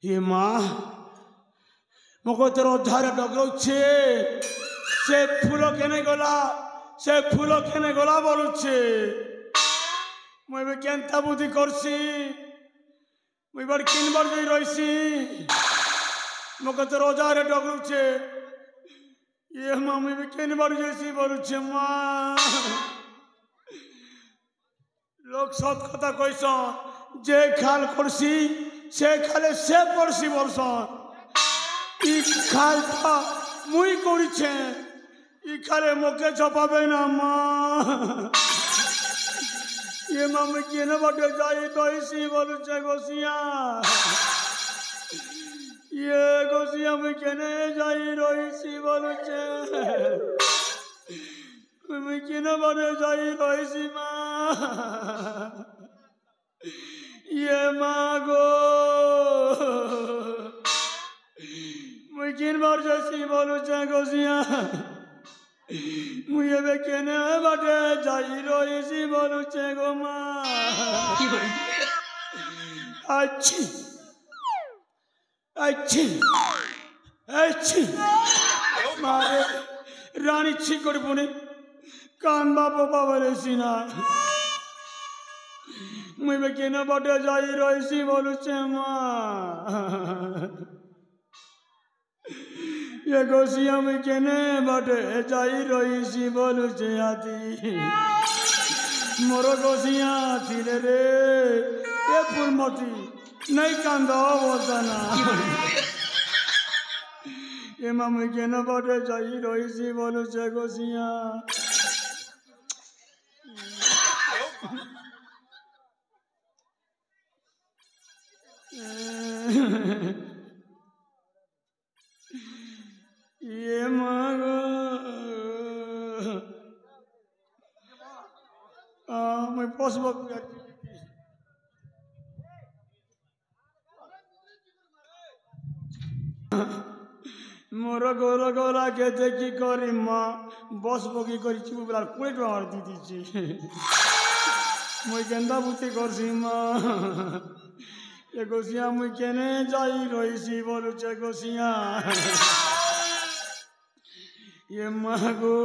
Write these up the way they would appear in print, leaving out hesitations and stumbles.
ये माँ मको तेर अधारे डगरौछे से फूल केने गला बोलुछे मुई बे केनता बुद्धि करसी मुई बार किनबार जई रईसी मको तेर अधारे डगरौछे ये माँ मुई बे किनबार जईसी बोलुछे माँ लोक सत कथा कइसन जे खाल करसी से खाले से पड़सी बोलसन इ खाल था मुई करिछे इ खाले मोके छपाबे ना माँ ये माँ मुई केने बाटे जाई रईसी बोलुछे गोसिया ये गोसिया मुई केने जाई रईसी बोलुछे मुई केने बाटे जाई रईसी माँ ये मागो मुई किन बार जैसी बोलू चाहे गोसिया मुझे बे केने बाटे जाई रोईसी बोलू चाहे गो माँ अच्छी अच्छी अच्छी मारे रानी छी कर पुने कान बापो पावले सीना मुई बे केने बाटे जाई रईसी बोलू छे माँ ये गोसिया मुई केने बाटे जाई रईसी बोलू छे हाथी मोर गोसिया थिले रे ए फुलमती नहीं कांदा बोलता ना ये माँ मुई केने बाटे जाई रईसी बोलू छे गोसिया ये मागो मैं पोसबक मोर गोर गोरा के देखी करी माँ बस बगी करी चुप बेला 20 टका दी दीची मुई केंदा बुद्धि करसी माँ ये गोसिया मुई केने जाई रईसी बोलू छे गोसिया ये मागो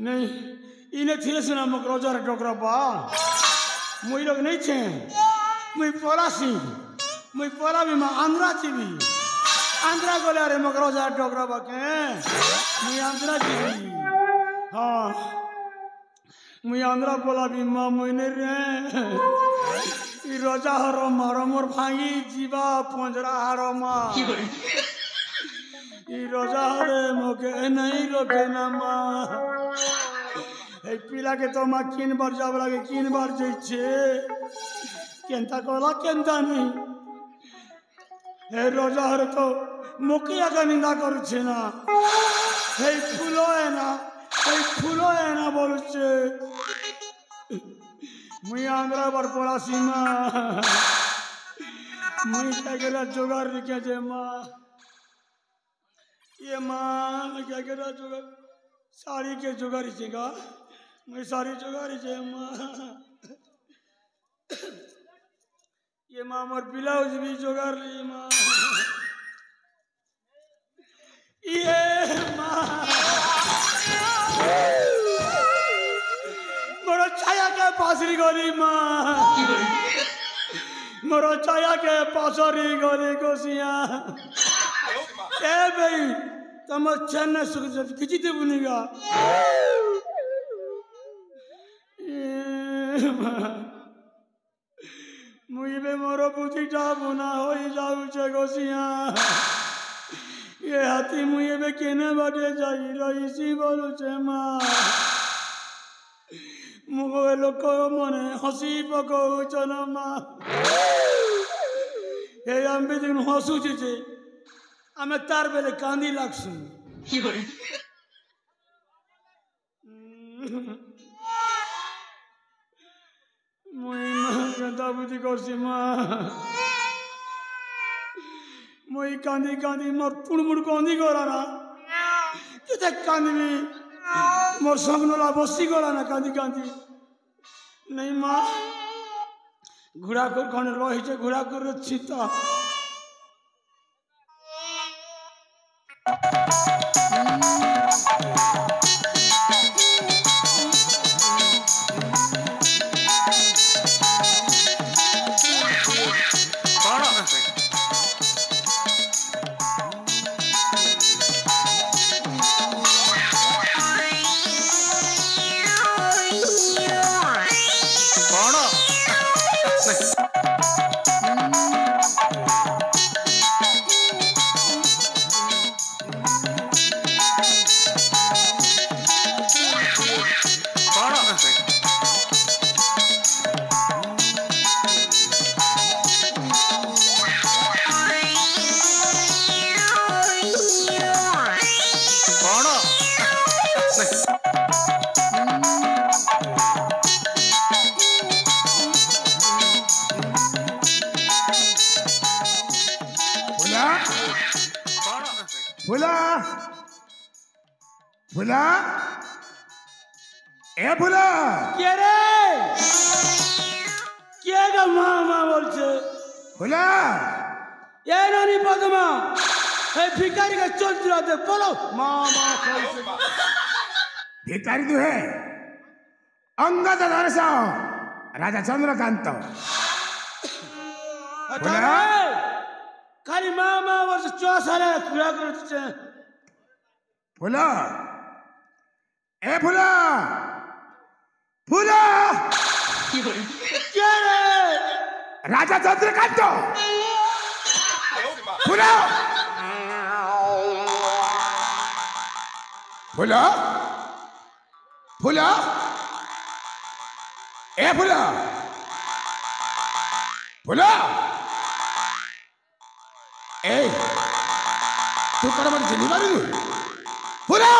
नहीं इने थिले सुना मक रोजार टोकरा बा मुई लोग नहीं छे मुई पलासी मुई पला भी माँ आंध्रा चीबी आंध्रा गोले अरे मक रोजार टोकरा बा के मुई आंध्रा चीबी हाँ मुई आंध्रा पला भी माँ मुई नहीं रे इ रोजा हरो मारो मोर भांगी जीवा पंजरा हारो माँ इ रोजा हरे मोके नहीं रोके ना माँ ए पिला के तो माँ किन बार जाब लागे किन बार जइछे केंता कोला केंता नहीं ए रोजा हरे तो मोके आगा निंदा करुछे ना हे फूलो है ना बोलुछे मुई आंध्रा बार पड़ा सीमा मुई क्या करा जोगार लिखे जे माँ ये माँ क्या करा जोगार साड़ी के जोगारी छेगा मुई साड़ी जोगारी छे माँ ये माँ मोर ब्लाउज भी जोगार ली माँ ये माँ मोरो छाया के पासरी गोली माँ मोरो छाया के पासरी गोली गोसिया ए भाई तम चन्ने सुख किसी ते बुनेगा मुझे बे मोरो बुद्धि टा बुना हो जाऊ छे गोसिया ये हाथी मुझे बे केने बाटे जाई रईसी बोलू छे माँ मुगो लोक मने हसी पकाउछ न माँ हे आम्बे दिन हसुछे छे आमे तार बेले कांदी लागसु मुई माँ केंता बुद्धि करसी माँ मुई कांदी कांदी मोर पुड़मुड़ कांदी गला ना किते कांदी मोर संगनोला बसी गला ना कांदी कांदी नहीं माँ ঘোড়া করে কোন রয়েছে ঘোড়া করে ছিতা ভোলা এ ভোলা কে রে কে গো মা মা বলছে ভোলা এ নানি পদমা এই ভিখারি কে চন্দ্রাতে বলো মা মা কইছে ভিখারি দুহে অঙ্গদ নরস রাজা চন্দ্রকান্ত ভোলা খালি মা মা বলছে চসারে ঘোড়া করছে ভোলা এ ভোলা ভোলা কে রে রাজা চন্দ্রকান্ত ভোলা ভোলা ভোলা এ ভোলা ভোলা এই তুই কার মানে চিনি পারিনি ভোলা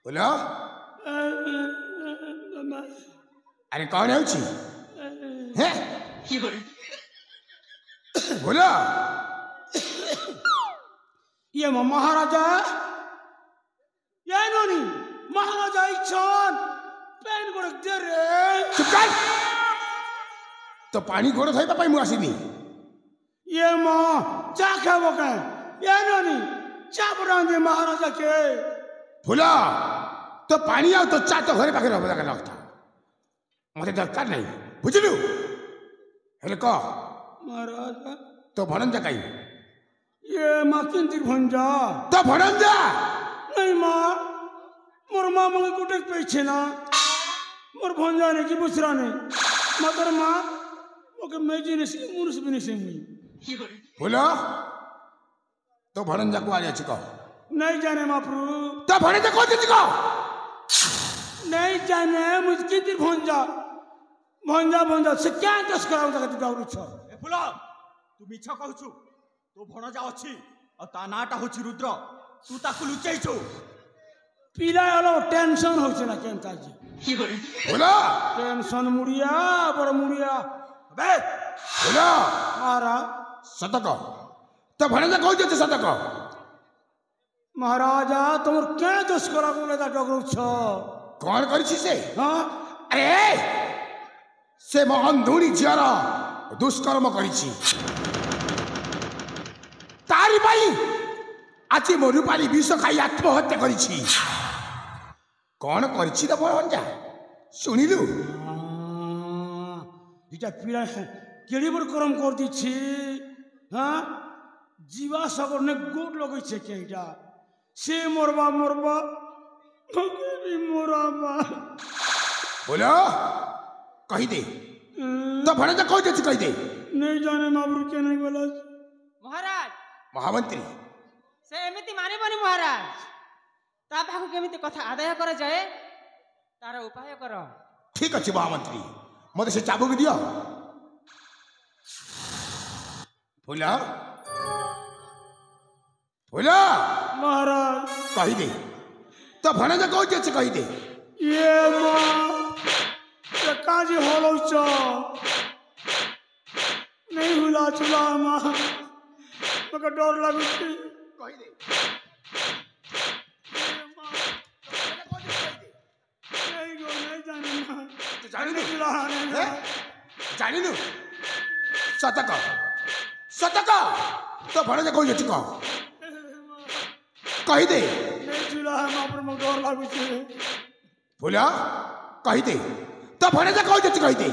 ভোলা আরে কଣ ହେଉଛି হ্যাঁ ভোলা ये महाराजा ये नोनी महाराजा इच्छन पेन गोड़ दे रे চুপ কর তো পানি গোড় ধোଇବା ପାଇଁ ମୁଁ ଆସିନି ये मां चा खाबो के ये नोनी चा बनांदे महाराजा के ଭୋଲା ତ ପାଣି ଆଉ ତ ଚା ତ ଘରେ ପାଖରେ ହବ ଦରକାର କଥା ମତେ ଦରକାର ନାହିଁ ବୁଝିଲୁ ହେଲେ କହ महाराजा ତୋ ଭଣଞ୍ଜା କାହିଁ ये मां किंतिर भंजा ତୋ ଭଣଞ୍ଜା नहीं मां मोर मां मंगे कुटे पीछे ना मोर भंजा ने की बुसरा ने मगर मां ओके मेजी ने सी मुनुस भी नहीं से मुई ଭୋଲା ତୋ ଭଣଞ୍ଜା କୁଆଡ଼େ ଅଛି କହ नहीं जाने महाप्रभु ତୋ ଭଣଞ୍ଜା କୋଉଠି ଅଛି କହ नहीं जाने मुझ किंतिर भंजा भंजा भंजा से क्या दस कराऊ तक दाउरु छ ए फुला तू मिछ कहछु तो भणजा अछि आ ता नाटा होछि रुद्र तू ताकु लुचैछु पीला वाला टेंशन हो ना केनता जी ଭୋଲା टेंशन मुड़िया बड़ मुड़िया बे ଭୋଲା महाराज ସତ କହ ତୋ ଭଣଞ୍ଜା କୋଉଠି ଅଛି ସତ କହ महाराजा तुम क्या दस करा बोले ता डगरु छ କଣ କରିଛି ସେ हां ଆରେ ସେ ମୋ ଅନ୍ଧୁଣୀ ଝିଅର ଦୁଷ୍କର୍ମ କରିଛି ତାରି ପାଇଁ ଆଜି ମୋ ରୂପାଲି ବିଷ ଖାଇ ଆତ୍ମହତ୍ୟା କରିଛି କଣ କରିଛି ତ ଭଣଞ୍ଜା ଶୁଣିଲୁ इटा पीला केड़ी बड़ करम कर दी छी हां जीवा सगर ने गोट लगै छे के इटा से मोरबा मोरबा मगे भी मोराबा बोलो कही दे तो भणजा कही दे कही दे नहीं जाने माबरू के नहीं बोला महाराज महामंत्री से एमिति मानिबनी महाराज ता पाखु केमिति कथा आदाय करा जाए तार उपाय कर ठीक अच्छे महामंत्री मत से चाबुक दियो फुला फुला महाराज कही दे तो भणजा कही दे कही दे ये मां ये काजी होलो छ नहीं हुला चुला मां मगर डर लागु छी कही दे नहीं गो नहीं जाने ଜାଣିନୁ ଚୁଲା ଜାଣିନୁ ସତକ ସତକ ତୋ ଭଣଜା କହୁଛି ଅଛି କହ କହିଦେ ଚୁଲା ମହାପ୍ରଭୁ ମୋ ଡର ଲାଗୁଛି ଫୁଲ କହିଦେ ତୋ ଭଣଜା କହୁଛି ଅଛି କହିଦେ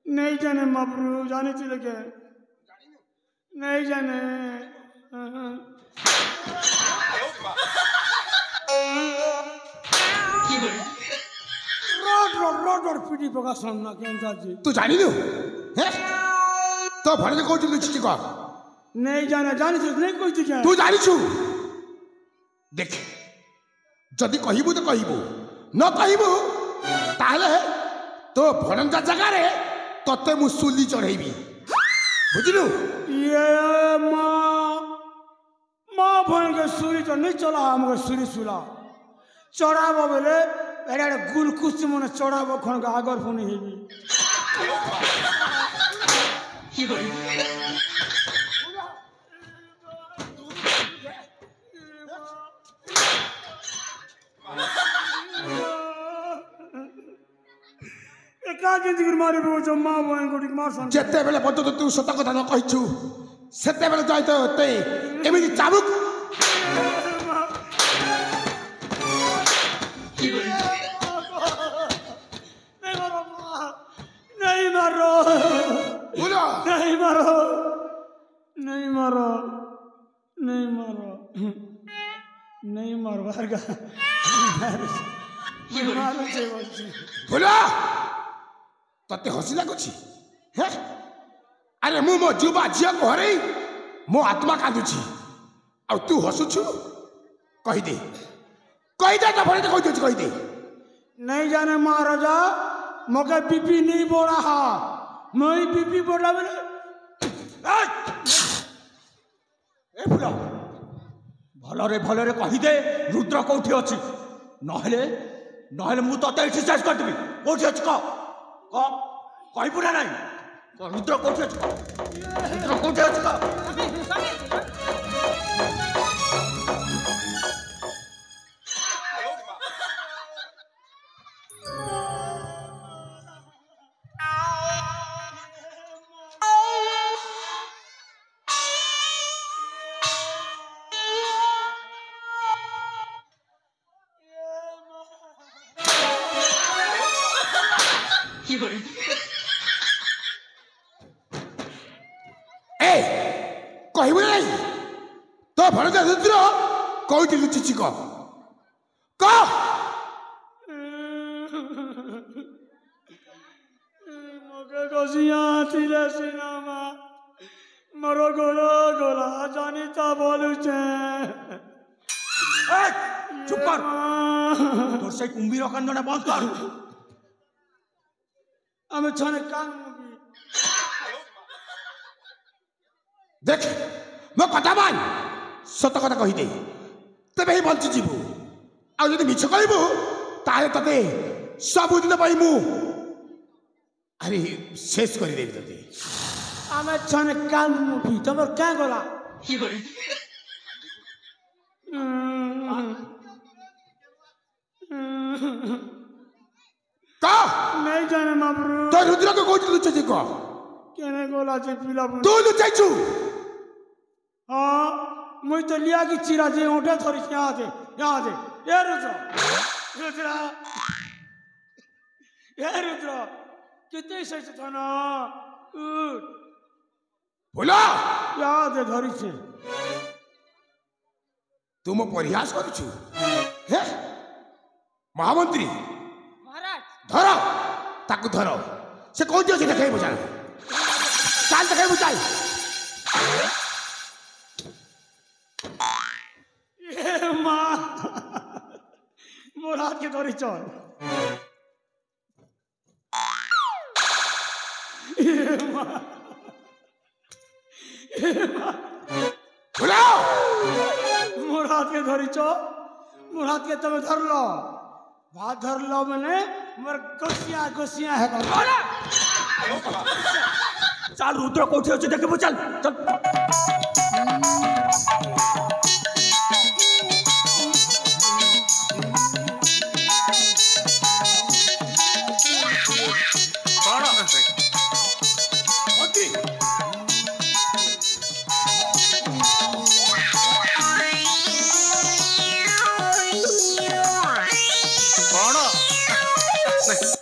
नहीं जाने महाप्रभु जाने चले के नहीं जाने रोड पीटी पका सामना के जी तू जानी दू हैं तो भणजा कौन लुचिची कह नहीं जाने जाने से नहीं कोई थी क्या तू जानी छु देख जदि कहबू तो कहबू न कहबू ताले तो भणजा जगह रे तते मु सुली चढ़ेबी बुझलु ये माँ बहन के सूरी तो नहीं चला हमको सूरी सुला चढ़ाबो बेले एडा गुलकुस मन चढ़ाबो खन के आगर फोन हेबी का जिंदगी मारे जो माँ बहन को ठीक मार सन जेते बेले पतो तू सत कथा न कहिछु सेते बेले जाय तो ते एमिति चाबुक नहीं मारो बोलो नहीं मारो नहीं मारो नहीं मारो नहीं मारो बाहर का मारो से बोलो तते हसी लागुछि हे अरे मु मो जुबा झिया को हरै मो आत्मा कांदुछि आ तू हसुछु कहि दे तो भरे कहि दे नहीं जाने महाराजा मगे बीपी नहीं बोला हा मैं बीपी बोला बोले ए फुल भलरे कहि दे रुद्र कोठी अछि नहले नहले मु तते एक्सरसाइज करदिबी कोठी अछि क कहबू ना नहीं रुद्र कोठी अछि रुद्र कोठी अछि क कहबू नहीं तो भणजा रुद्र कौटी लुचिची कह मगे गसिया तिले सिनामा मरो गोला गोला जानिता बोलुचे चुप कर तोर से कुंभीर कांदना बंद कर আমি ছনে কান মুবি देख मो कथा मान सत कथा कहि दे तबे ही बंची जीवु आ जदि मिछ कहबू ताले तते सब दिन पाई मु अरे शेष कर देबी तते আমি ছনে কান মুবি তোমার কা গলা का नहीं जाने महाप्रभु तो रुद्र को कोठी लुचिची कह केने गोला जे पिला तू लुचाइछु हाँ मुझे तो लिया कि चिरा जे उठे थोड़ी यहाँ दे ये रुद्र ये रुद्र कितने सही था ना बोला यहाँ दे धरी से तुम प्रयास करुछु हे महामंत्री महाराज धर ताकू धर से कौन दियो देखाई बुझाल चाल देखाई बुझाल ये माँ मोर हाथ के धरी चल ये माँ बोला मोर हाथ के धरी चो मोर हाथ के तब धर लो भात धर लो मैंने मोर गोसिया है चल रुद्र कोठी अछि देखबो चल नहीं